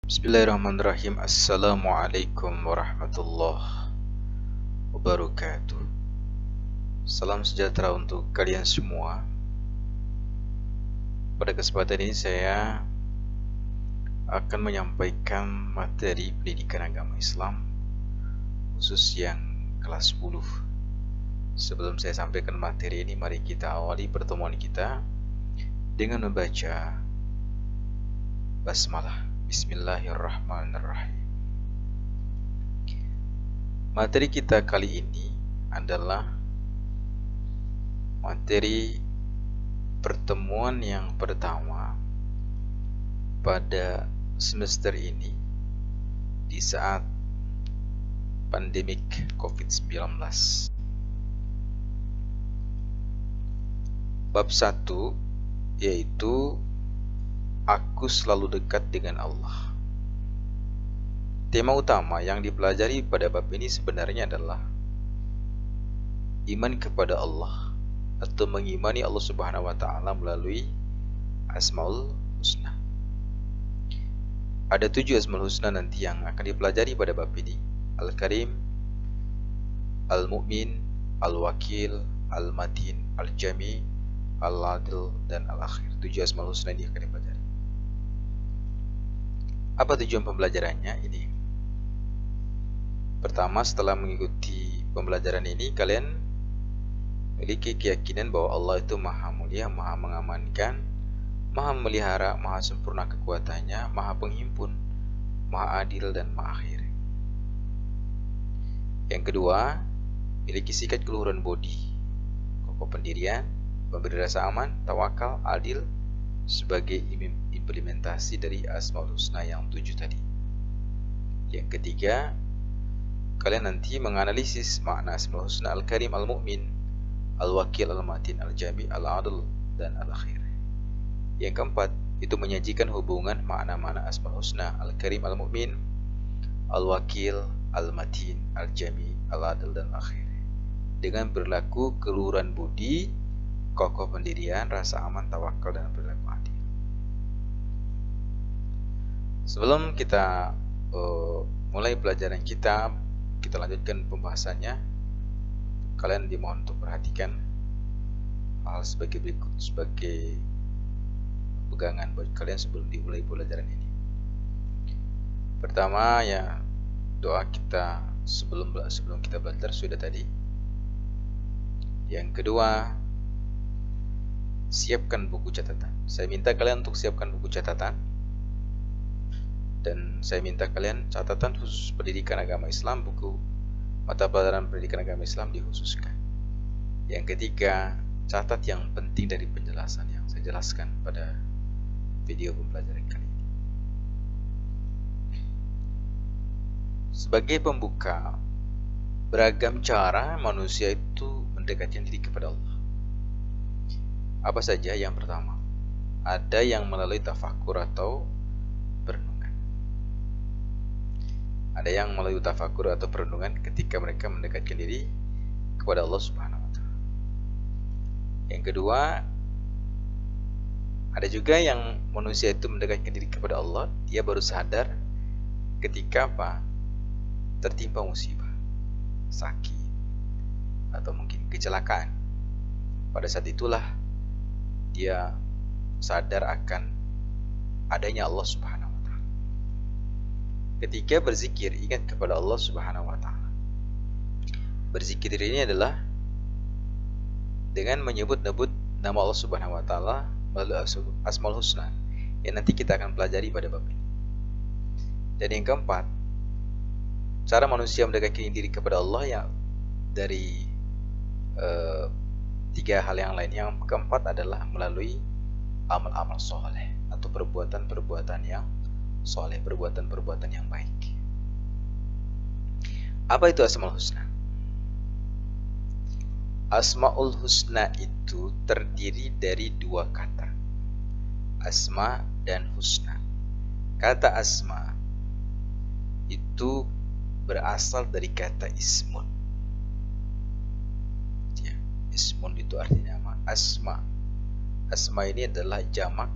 Bismillahirrahmanirrahim. Assalamualaikum warahmatullahi wabarakatuh. Salam sejahtera untuk kalian semua. Pada kesempatan ini saya akan menyampaikan materi pendidikan agama Islam khusus yang kelas 10. Sebelum saya sampaikan materi ini, mari kita awali pertemuan kita dengan membaca basmalah. Bismillahirrahmanirrahim. Materi kita kali ini adalah materi pertemuan yang pertama pada semester ini di saat pandemik COVID-19. Bab 1 yaitu Aku selalu dekat dengan Allah. Tema utama yang dipelajari pada bab ini sebenarnya adalah iman kepada Allah atau mengimani Allah Subhanahu wa taala melalui Asmaul Husna. Ada 7 Asmaul Husna nanti yang akan dipelajari pada bab ini. Al-Karim, Al-Mu'min, Al-Wakil, Al-Matin, Al-Jami, Al-Adil, dan Al-Akhir. 7 Asmaul Husna ini akan dipelajari. Apa tujuan pembelajarannya ini? Pertama, setelah mengikuti pembelajaran ini, kalian memiliki keyakinan bahwa Allah itu maha mulia, maha mengamankan, maha memelihara, maha sempurna kekuatannya, maha penghimpun, maha adil, dan maha akhir. Yang kedua, memiliki sikap keluhuran budi, kokoh pendirian, memberi rasa aman, tawakal, adil, sebagai implementasi dari Asmaul Husna yang 7 tadi. Yang ketiga, kalian nanti menganalisis makna Asmaul Husna Al-Karim, Al-Mu'min, Al-Wakil, Al-Matin, Al-Jami, Al-Adil, dan Al-Akhir. Yang keempat, itu menyajikan hubungan makna-makna Asmaul Husna Al-Karim, Al-Mu'min, Al-Wakil, Al-Matin, Al-Jami, Al-Adil, dan Al-Akhir dengan berlaku keluhuran budi, kokoh pendirian, rasa aman, tawakal, dan perilaku adil. Sebelum kita mulai pelajaran kita lanjutkan pembahasannya. Kalian dimohon untuk perhatikan hal sebagai berikut sebagai pegangan buat kalian sebelum dimulai pelajaran ini. Pertama, ya, doa kita sebelum kita belajar sudah tadi. Yang kedua, siapkan buku catatan. Saya minta kalian untuk siapkan buku catatan. Dan saya minta kalian catatan khusus pendidikan agama Islam, buku mata pelajaran pendidikan agama Islam dikhususkan. Yang ketiga, catat yang penting dari penjelasan yang saya jelaskan pada video pembelajaran kali ini. Sebagai pembuka, beragam cara manusia itu mendekatkan diri kepada Allah. Apa saja? Yang pertama, ada yang melalui tafakur atau perenungan. Ada yang melalui tafakur atau perenungan ketika mereka mendekatkan diri kepada Allah Subhanahu wa taala. Yang kedua, ada juga yang manusia itu mendekatkan diri kepada Allah, dia baru sadar ketika apa? Tertimpa musibah, sakit, atau mungkin kecelakaan. Pada saat itulah dia sadar akan adanya Allah Subhanahu wa taala. Ketiga, berzikir, ingat kepada Allah Subhanahu wa taala. Berzikir ini adalah dengan menyebut-nyebut nama Allah Subhanahu wa taala melalui Asmaul Husna yang nanti kita akan pelajari pada bab ini. Dan yang keempat, cara manusia mendekatkan diri kepada Allah yang dari 3 hal yang lain. Yang keempat adalah melalui amal-amal soleh atau perbuatan-perbuatan yang soleh, perbuatan-perbuatan yang baik. Apa itu Asmaul Husna? Asmaul Husna itu terdiri dari 2 kata, Asma dan Husna. Kata Asma itu berasal dari kata ismun. Ya, ismun itu artinya nama. Asma. Asma ini adalah jamak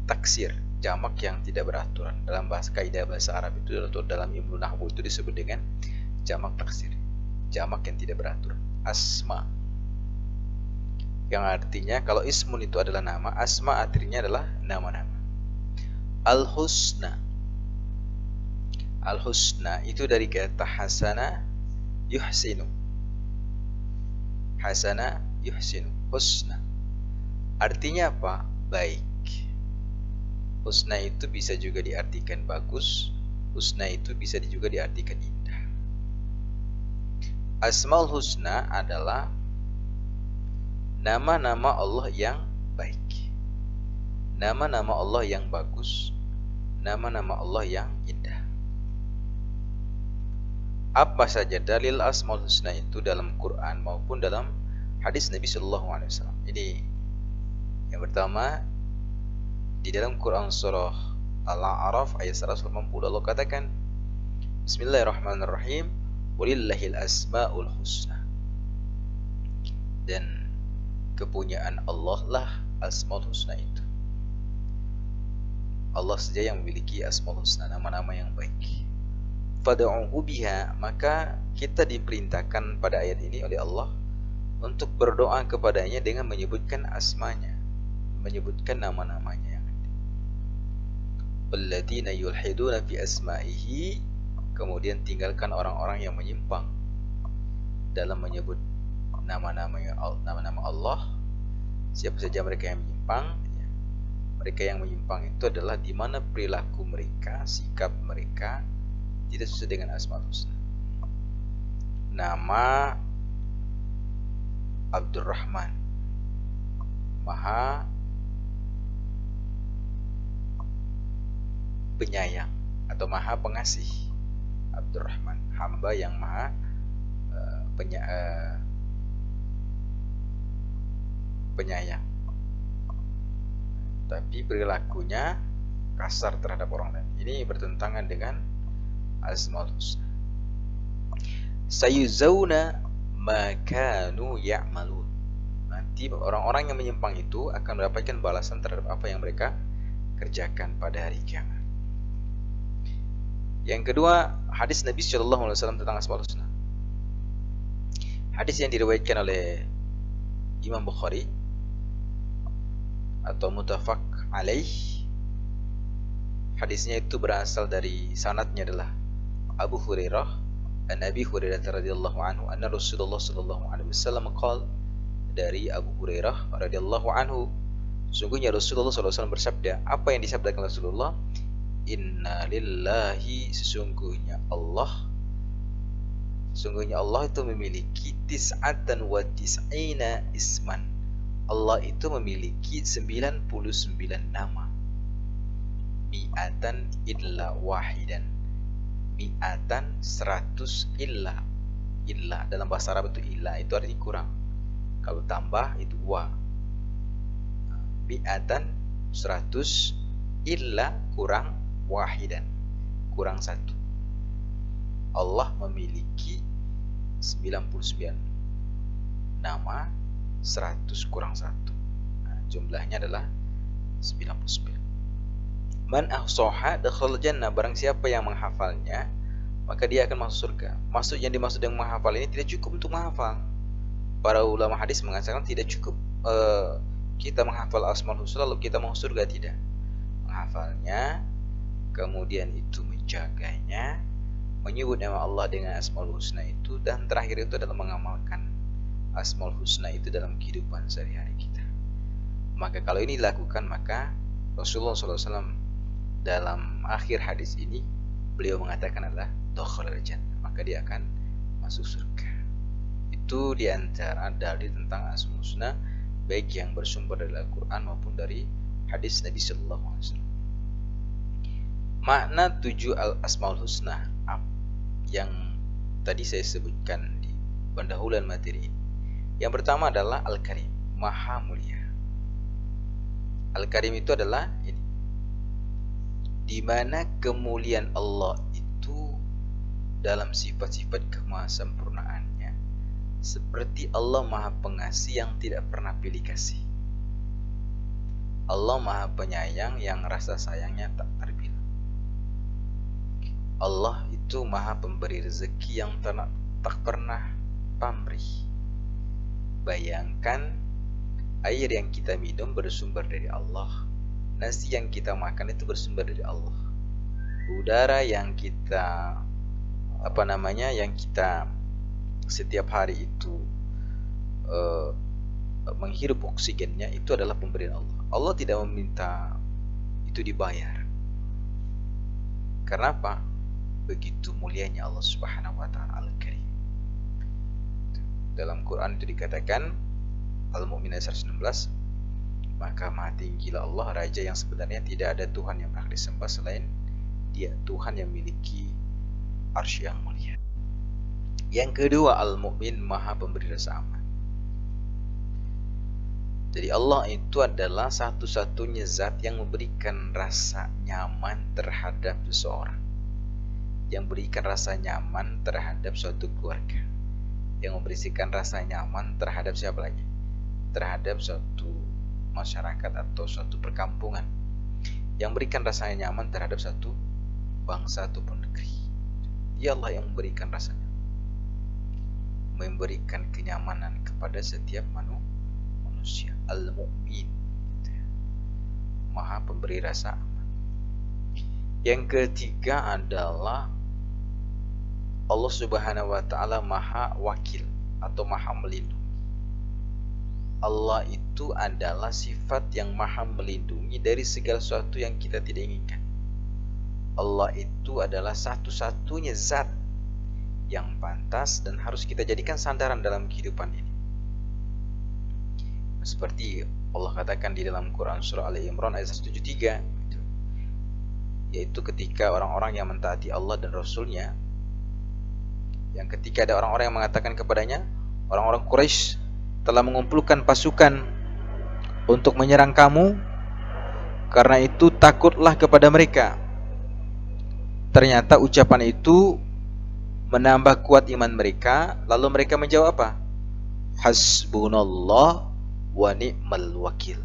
taksir, jamak yang tidak beraturan. Dalam bahasa kaidah bahasa Arab itu atau dalam ilmu nahwu itu disebut dengan jamak taksir, jamak yang tidak beraturan. Asma, yang artinya kalau ismun itu adalah nama, asma artinya adalah nama-nama. Al-husna, al-husna itu dari kata hasana yuhsinu, hasana yuhsinu, husna artinya apa? Baik. Husna itu bisa juga diartikan bagus, husna itu bisa juga diartikan indah. Asmaul husna adalah nama-nama Allah yang baik, nama-nama Allah yang bagus, nama-nama Allah yang indah. Apa saja dalil asmaul husna itu dalam Quran maupun dalam hadis Nabi Shallallahu Alaihi Wasallam. Ini yang pertama, di dalam Quran surah Al-A'raf ayat 180 Allah katakan, Bismillahirrahmanirrahim, walillahil asmaul husna, dan kepunyaan Allah lah asmaul husna itu. Allah saja yang memiliki asmaul husna, nama-nama yang baik. Fad'uhu biha, maka kita diperintahkan pada ayat ini oleh Allah untuk berdoa kepadanya dengan menyebutkan asmanya, menyebutkan nama-namanya. Alladzina yulhiduna fi asma'ihi, kemudian tinggalkan orang-orang yang menyimpang dalam menyebut nama-nama Allah. Siapa saja mereka yang menyimpang, ya. Mereka yang menyimpang itu adalah di mana perilaku mereka, sikap mereka tidak sesuai dengan asmaul husna. Nama Abdurrahman, Maha Penyayang atau Maha Pengasih. Abdurrahman, hamba yang maha penyayang, tapi perilakunya kasar terhadap orang lain. Ini bertentangan dengan asmaul husna. Sayuzawna ma kanu ya'malun, nanti orang-orang yang menyimpang itu akan mendapatkan balasan terhadap apa yang mereka kerjakan pada hari kiamat. Yang kedua, hadis Nabi Shallallahu Alaihi Wasallam tentang asmaul husna. Hadis yang diriwayatkan oleh Imam Bukhari atau muttafaq alaih. Hadisnya itu berasal dari sanadnya adalah Abu Hurairah, an Abi Hurairah radhiyallahu anhu, anna Rasulullah sallallahu alaihi wasallam qala, dari Abu Hurairah radhiyallahu anhu, sungguhnya Rasulullah sallallahu alaihi wasallam bersabda. Apa yang disabdakan Rasulullah? Inna lillahi, sesungguhnya Allah itu memiliki tis'atan wa tis'ina isman. Allah itu memiliki 99 nama. Mi'atan illa wahidan, mi'atan 100 illa. Illa dalam bahasa Arab itu illa itu artinya kurang, kalau tambah itu wa. Mi'atan 100 illa kurang wahidan, kurang satu. Allah memiliki 99 nama, 100 kurang 1. Nah, jumlahnya adalah 99. Man ahsaha dakhala jannah, barang siapa yang menghafalnya maka dia akan masuk surga. Maksud yang dimaksud dengan menghafal ini tidak cukup untuk menghafal. Para ulama hadis mengatakan tidak cukup kita menghafal asmaul husna lalu kita masuk surga, tidak. Menghafalnya, kemudian itu menjaganya, menyebut nama Allah dengan asmaul husna itu, dan terakhir itu adalah mengamalkan asmaul husna itu dalam kehidupan sehari-hari kita. Maka kalau ini dilakukan, maka Rasulullah SAW dalam akhir hadis ini beliau mengatakan adalah dakhalal jannah, maka dia akan masuk surga. Itu diantara dalil tentang asmaul husna, baik yang bersumber dari Al-Quran maupun dari hadis Nabi Sallallahu Alaihi Wasallam. Makna 7 al-asmaul husna yang tadi saya sebutkan di pendahuluan materi ini. Yang pertama adalah Al-Karim, Maha Mulia. Al-Karim itu adalah ini, di mana kemuliaan Allah itu dalam sifat-sifat kemahasempurnaannya seperti Allah Maha Pengasih yang tidak pernah pilih kasih. Allah Maha Penyayang yang rasa sayangnya tak terbilang. Allah itu Maha Pemberi rezeki yang tak pernah pamrih. Bayangkan, air yang kita minum bersumber dari Allah. Nasi yang kita makan itu bersumber dari Allah. Udara yang kita yang kita setiap hari itu menghirup oksigennya itu adalah pemberian Allah. Allah tidak meminta itu dibayar. Karena apa? Begitu mulianya Allah Subhanahu wa taala Al-Karim. Dalam Quran itu dikatakan Al-Mu'min ayat 116, maka maha tinggilah Allah, Raja yang sebenarnya tidak ada Tuhan yang berhak disembah selain Dia, Tuhan yang memiliki arsy yang mulia. Yang kedua, Al-Mu'min, Maha Pemberi rasa aman. Jadi Allah itu adalah satu-satunya zat yang memberikan rasa nyaman terhadap seseorang, yang memberikan rasa nyaman terhadap suatu keluarga, yang memberikan rasa nyaman terhadap siapa lagi? Terhadap suatu masyarakat atau suatu perkampungan, yang memberikan rasa nyaman terhadap satu bangsa ataupun negeri. Dia Allah yang memberikan rasanya, memberikan kenyamanan kepada setiap manusia. Al-Mu'min, Maha Pemberi rasa aman. Yang ketiga adalah Allah Subhanahu wa taala Maha Wakil atau Maha Melindungi. Allah itu adalah sifat yang Maha melindungi dari segala sesuatu yang kita tidak inginkan. Allah itu adalah satu-satunya zat yang pantas dan harus kita jadikan sandaran dalam kehidupan ini. Seperti Allah katakan di dalam Quran surah Ali Imran ayat 173, yaitu ketika orang-orang yang mentaati Allah dan Rasulnya, yang ketika ada orang-orang yang mengatakan kepadanya, orang-orang Quraisy telah mengumpulkan pasukan untuk menyerang kamu, karena itu takutlah kepada mereka. Ternyata ucapan itu menambah kuat iman mereka. Lalu mereka menjawab apa? Hasbunallah wa ni'mal wakil,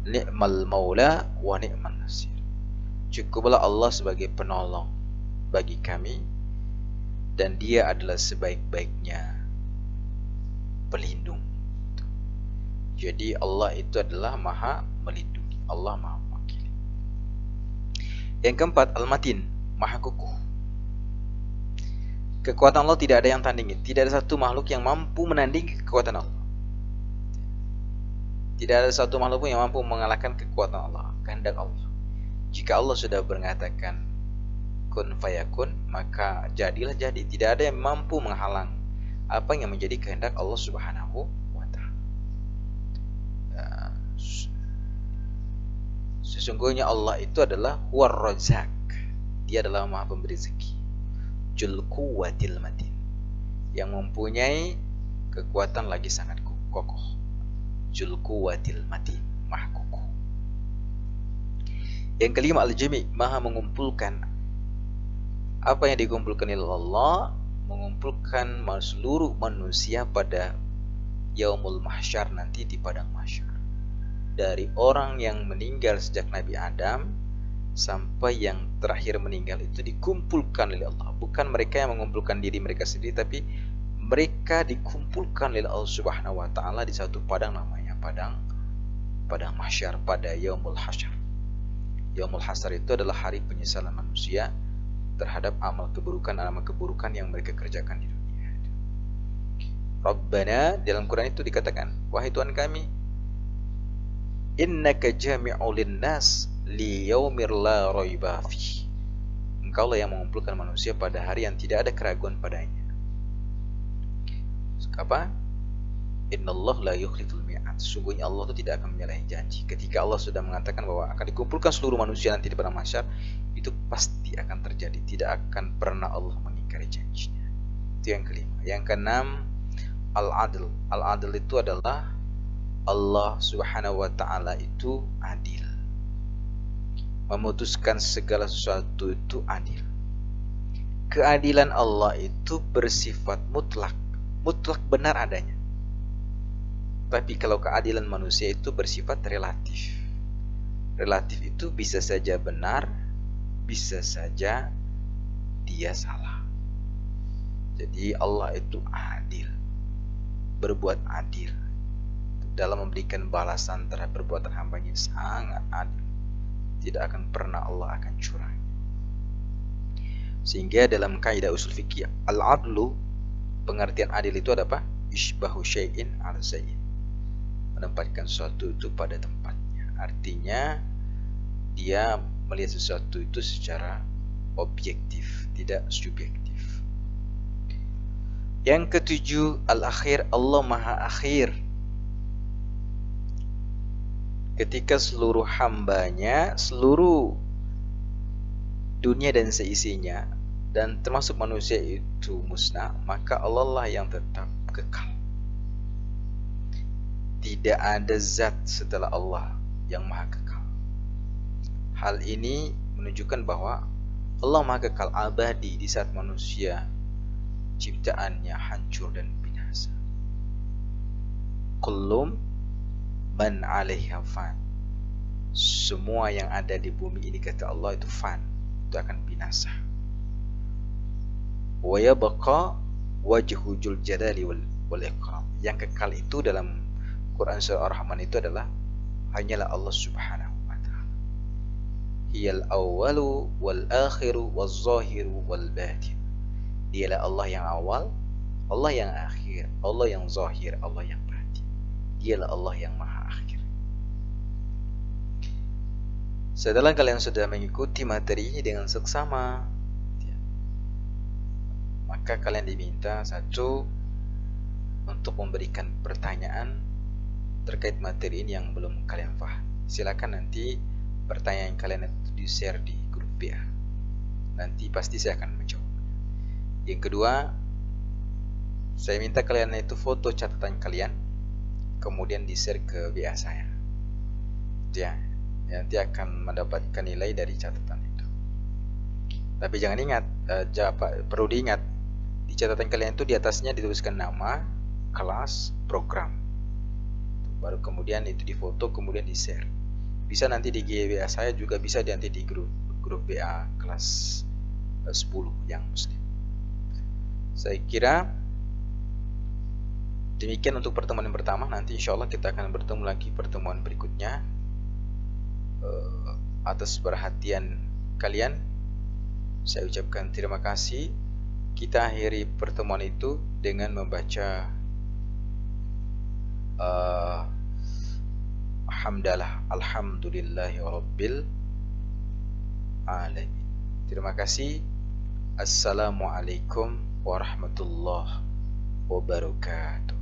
ni'mal maula wa ni'mal nasir. Cukuplah Allah sebagai penolong bagi kami, dan Dia adalah sebaik-baiknya pelindung. Jadi Allah itu adalah Maha Melindungi, Allah Maha Wakil. Yang keempat, Al-Matin, Maha Kukuh. Kekuatan Allah tidak ada yang tandingi. Tidak ada satu makhluk yang mampu menandingi kekuatan Allah. Tidak ada satu makhluk pun yang mampu mengalahkan kekuatan Allah, kehendak Allah. Jika Allah sudah mengatakan kun fayakun, maka jadilah jadi. Tidak ada yang mampu menghalang apa yang menjadi kehendak Allah Subhanahu wa ta'ala. Sesungguhnya Allah itu adalah Huwar Razzaq. Dia adalah Maha Pemberi rezeki. Jul Quwwatil Matin, yang mempunyai kekuatan lagi sangat kokoh. Jul Quwwatil Matin, Maha Kukuh. Yang kelima, Al-Jami', Maha mengumpulkan. Apa yang dikumpulkan oleh Allah? Mengumpulkan seluruh manusia pada Yaumul Mahsyar, nanti di padang mahsyar. Dari orang yang meninggal sejak Nabi Adam sampai yang terakhir meninggal itu dikumpulkan oleh Allah. Bukan mereka yang mengumpulkan diri mereka sendiri, tapi mereka dikumpulkan oleh Allah Subhanahu wa ta'ala di satu padang, namanya padang mahsyar, pada Yaumul Hasyar. Yaumul Hasyar itu adalah hari penyesalan manusia terhadap amal keburukan yang mereka kerjakan di dunia. Rabbana, dalam Quran itu dikatakan, wahai Tuhan kami, innaka jami'ul linnas li yaumir la raiba fi. Engkaulah yang mengumpulkan manusia pada hari yang tidak ada keraguan padanya. Apa? Innallah la yukhliful mi'ad. Sungguhnya Allah itu tidak akan menyalahi janji. Ketika Allah sudah mengatakan bahwa akan dikumpulkan seluruh manusia nanti di padang mahsyar, itu pasti akan terjadi. Tidak akan pernah Allah mengingkari janjinya. Itu yang kelima. Yang keenam, Al-Adl. Al-Adl itu adalah Allah Subhanahu wa ta'ala itu adil. Memutuskan segala sesuatu itu adil. Keadilan Allah itu bersifat mutlak benar adanya. Tapi kalau keadilan manusia itu bersifat relatif. relatif itu bisa saja benar, bisa saja dia salah. Jadi Allah itu adil, berbuat adil dalam memberikan balasan terhadap perbuatan hambanya, sangat adil. Tidak akan pernah Allah akan curang. Sehingga dalam kaidah usul fikih al-adlu, pengertian adil itu ada apa? Isbahu syai'in ala syai'in, menempatkan sesuatu itu pada tempatnya. Artinya dia melihat sesuatu itu secara objektif, tidak subjektif. Yang ketujuh, al-akhir, Allah Maha Akhir. Ketika seluruh hambanya, seluruh dunia dan seisinya, dan termasuk manusia itu musnah, maka Allah lah yang tetap kekal. Tidak ada zat setelah Allah yang Maha Kekal. Hal ini menunjukkan bahwa Allah Maha Kekal abadi di saat manusia ciptaannya hancur dan binasa. Kullum man 'alaiha fan. Semua yang ada di bumi ini, kata Allah, itu fan, itu akan binasa. Wa yabqa wajhu dzul jalali wal ikram. Yang kekal itu dalam Quran surah Ar-Rahman itu adalah hanyalah Allah Subhanahu wa taala. Hiyal awwalu wal akhiru waz zahiru wal batin. Dialah Allah yang awal, Allah yang akhir, Allah yang zahir, Allah yang batin. Dialah Allah yang Maha Akhir. Setelah kalian sudah mengikuti materi ini dengan seksama, maka kalian diminta satu, untuk memberikan pertanyaan terkait materi ini yang belum kalian paham. Silakan nanti pertanyaan kalian itu di-share di grup WA. Nanti pasti saya akan menjawab. Yang kedua, saya minta kalian itu foto catatan kalian, kemudian di-share ke WA saya. Ya, nanti akan mendapatkan nilai dari catatan itu. Tapi jangan ingat, perlu diingat, di catatan kalian itu di atasnya dituliskan nama, kelas, program. Baru kemudian itu difoto, kemudian di-share. Bisa nanti di WA saya, juga bisa nanti di grup WA kelas 10 yang muslim. Saya kira demikian untuk pertemuan yang pertama. Nanti insya Allah kita akan bertemu lagi pertemuan berikutnya. Atas perhatian kalian saya ucapkan terima kasih. Kita akhiri pertemuan itu dengan membaca hamdalah alhamdulillahi rabbil alamin. Terima kasih. Assalamualaikum warahmatullahi wabarakatuh.